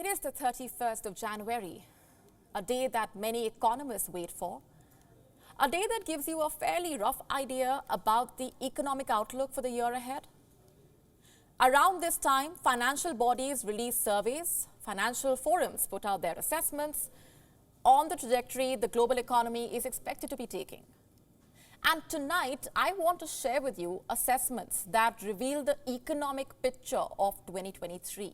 It is the 31st of January, a day that many economists wait for, a day that gives you a fairly rough idea about the economic outlook for the year ahead. Around this time, financial bodies release surveys, financial forums put out their assessments on the trajectory the global economy is expected to be taking. And tonight, I want to share with you assessments that reveal the economic picture of 2023.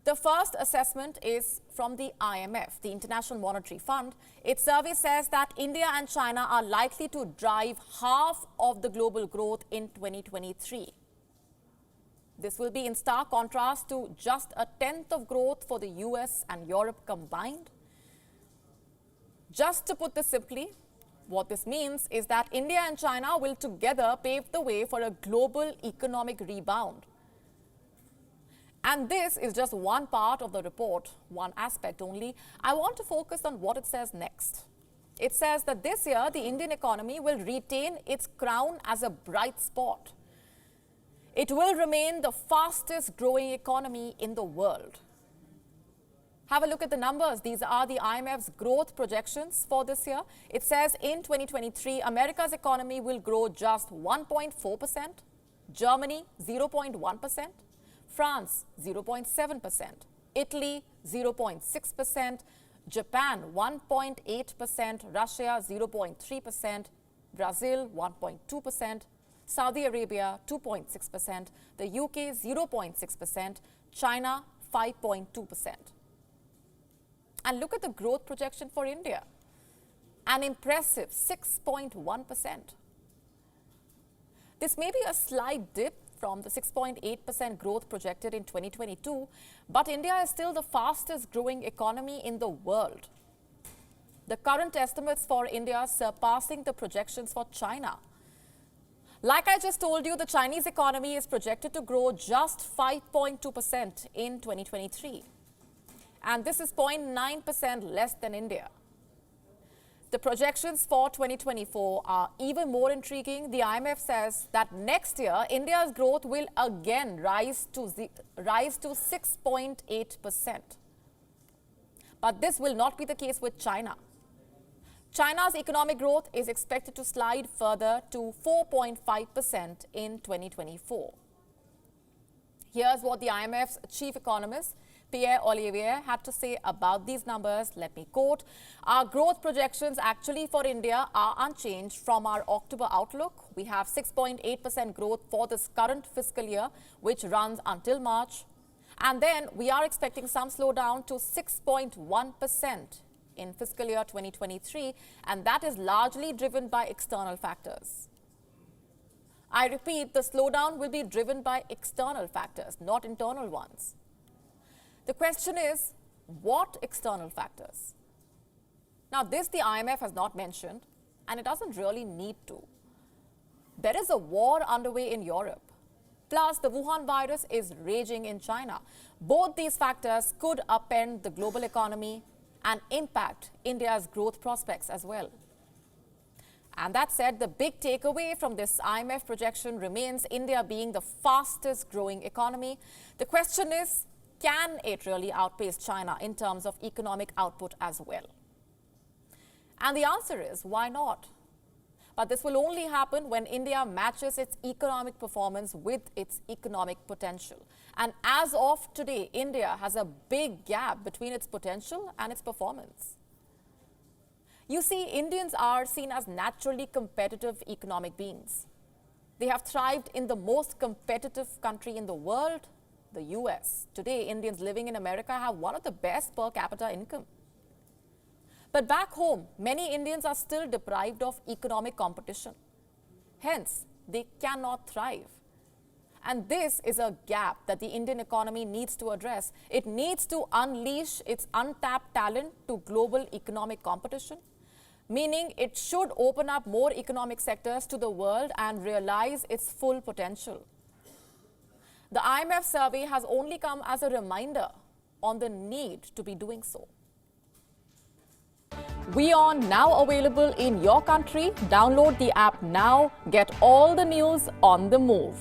The first assessment is from the IMF, the International Monetary Fund. Its survey says that India and China are likely to drive half of the global growth in 2023. This will be in stark contrast to just a tenth of growth for the US and Europe combined. Just to put this simply, what this means is that India and China will together pave the way for a global economic rebound. And this is just one part of the report, one aspect only. I want to focus on what it says next. It says that this year, the Indian economy will retain its crown as a bright spot. It will remain the fastest growing economy in the world. Have a look at the numbers. These are the IMF's growth projections for this year. It says in 2023, America's economy will grow just 1.4%, Germany 0.1%, France 0.7%, Italy 0.6%, Japan 1.8%, Russia 0.3%, Brazil 1.2%, Saudi Arabia 2.6%, the UK 0.6%, China 5.2%. And look at the growth projection for India, an impressive 6.1%. This may be a slight dip from the 6.8% growth projected in 2022, but India is still the fastest growing economy in the world. The current estimates for India surpassing the projections for China. Like I just told you, the Chinese economy is projected to grow just 5.2% in 2023. And this is 0.9% less than India. The projections for 2024 are even more intriguing. The IMF says that next year, India's growth will again rise to 6.8%. But this will not be the case with China. China's economic growth is expected to slide further to 4.5% in 2024. Here's what the IMF's chief economist, Pierre Olivier, had to say about these numbers. Let me quote, "Our growth projections actually for India are unchanged from our October outlook. We have 6.8% growth for this current fiscal year, which runs until March. And then we are expecting some slowdown to 6.1% in fiscal year 2023, and that is largely driven by external factors." I repeat, the slowdown will be driven by external factors, not internal ones. The question is, what external factors? Now, this the IMF has not mentioned, and it doesn't really need to. There is a war underway in Europe. Plus, the Wuhan virus is raging in China. Both these factors could upend the global economy and impact India's growth prospects as well. And that said, the big takeaway from this IMF projection remains India being the fastest growing economy. The question is, can it really outpace China in terms of economic output as well? And the answer is, why not? But this will only happen when India matches its economic performance with its economic potential. And as of today, India has a big gap between its potential and its performance. You see, Indians are seen as naturally competitive economic beings. They have thrived in the most competitive country in the world, the US. Today, Indians living in America have one of the best per capita income. But back home, many Indians are still deprived of economic competition. Hence, they cannot thrive. And this is a gap that the Indian economy needs to address. It needs to unleash its untapped talent to global economic competition, meaning it should open up more economic sectors to the world and realize its full potential. The IMF survey has only come as a reminder on the need to be doing so. WION now available in your country. Download the app now. Get all the news on the move.